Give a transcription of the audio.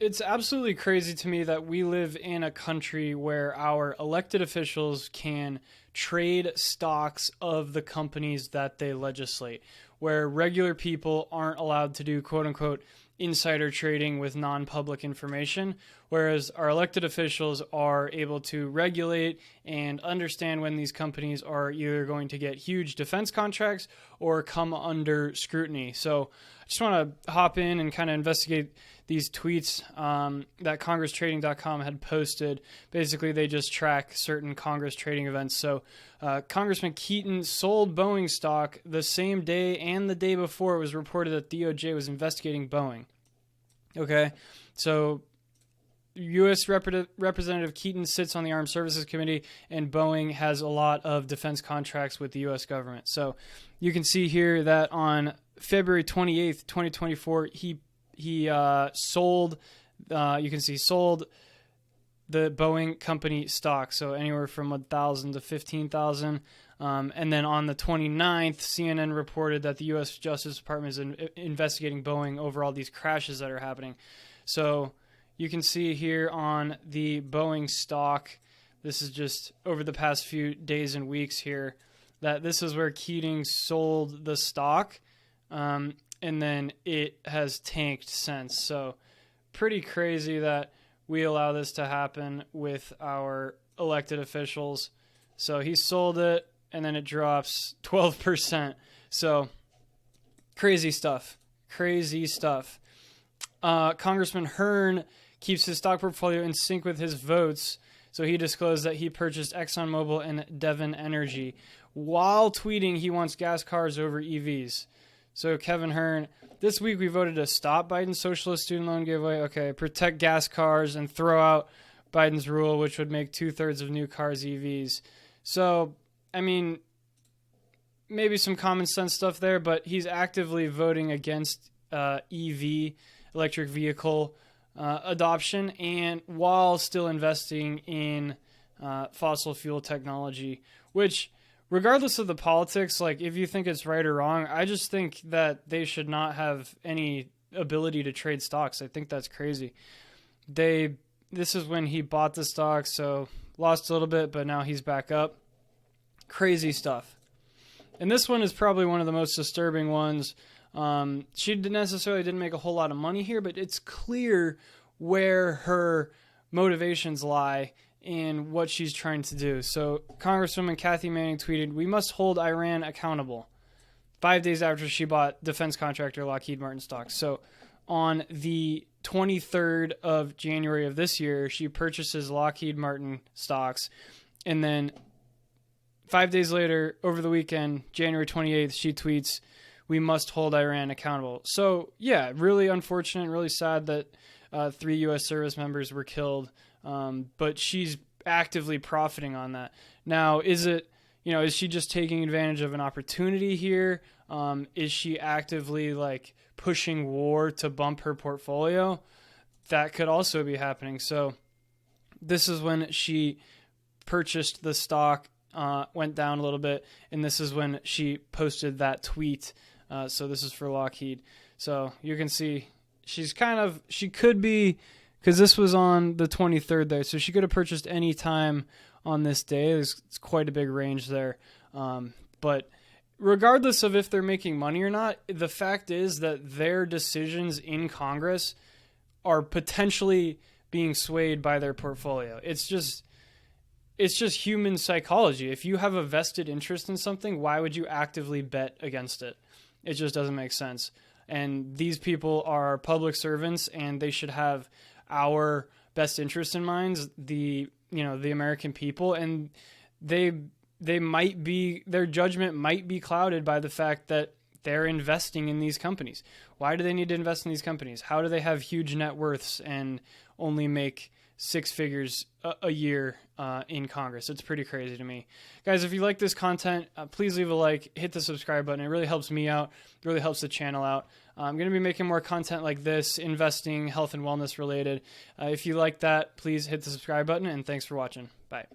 It's absolutely crazy to me that we live in a country where our elected officials can trade stocks of the companies that they legislate, where regular people aren't allowed to do quote unquote insider trading with non-public information, whereas our elected officials are able to regulate and understand when these companies are either going to get huge defense contracts or come under scrutiny. So I just want to hop in and kind of investigate these tweets that CongressTrading.com had posted. Basically, they just track certain Congress trading events. So Congressman Keaton sold Boeing stock the same day and the day before it was reported that DOJ was investigating Boeing. Okay, so U.S. Representative Keaton sits on the Armed Services Committee, and Boeing has a lot of defense contracts with the U.S. government. So you can see here that on February 28th, 2024, he sold, you can see sold the Boeing company stock, so anywhere from 1,000 to 15,000. And then on the 29th, CNN reported that the U.S. Justice Department is investigating Boeing over all these crashes that are happening. So you can see here on the Boeing stock, this is just over the past few days and weeks here, that this is where Keating sold the stock, and then it has tanked since. So pretty crazy that we allow this to happen with our elected officials. So he sold it, and then it drops 12%. So crazy stuff. Crazy stuff. Congressman Hearn keeps his stock portfolio in sync with his votes. So he disclosed that he purchased ExxonMobil and Devon Energy while tweeting he wants gas cars over EVs. So Kevin Hearn, this week we voted to stop Biden's socialist student loan giveaway. Okay, protect gas cars and throw out Biden's rule, which would make 2/3 of new cars EVs. So, I mean, maybe some common sense stuff there, but he's actively voting against EV, electric vehicle adoption, and while still investing in fossil fuel technology, which, regardless of the politics, like if you think it's right or wrong, I just think that they should not have any ability to trade stocks. I think that's crazy. This is when he bought the stock, so lost a little bit, but now he's back up. Crazy stuff. And this one is probably one of the most disturbing ones. She didn't make a whole lot of money here, but it's clear where her motivations lie in what she's trying to do. So Congresswoman Kathy Manning tweeted, "We must hold Iran accountable," 5 days after she bought defense contractor Lockheed Martin stocks. So on the 23rd of January of this year, she purchases Lockheed Martin stocks. And then 5 days later, over the weekend, January 28th, she tweets, "We must hold Iran accountable." So yeah, really unfortunate, really sad that 3 U.S. service members were killed. But she's actively profiting on that. Now, is she just taking advantage of an opportunity here? Is she actively pushing war to bump her portfolio? That could also be happening. So this is when she purchased the stock, went down a little bit, and this is when she posted that tweet. So this is for Lockheed. So you can see she could be, because this was on the 23rd there, so she could have purchased any time on this day. It's quite a big range there. But regardless of if they're making money or not, the fact is that their decisions in Congress are potentially being swayed by their portfolio. It's just human psychology. If you have a vested interest in something, why would you actively bet against it? It just doesn't make sense. And these people are public servants, and they should have our best interest in mind, the American people, and their judgment might be clouded by the fact that they're investing in these companies. Why do they need to invest in these companies? How do they have huge net worths and only make 6 figures a year in Congress? It's pretty crazy to me. Guys, if you like this content, please leave a like, hit the subscribe button. It really helps me out. It really helps the channel out. I'm going to be making more content like this, investing, health and wellness related. If you like that, please hit the subscribe button, and thanks for watching. Bye.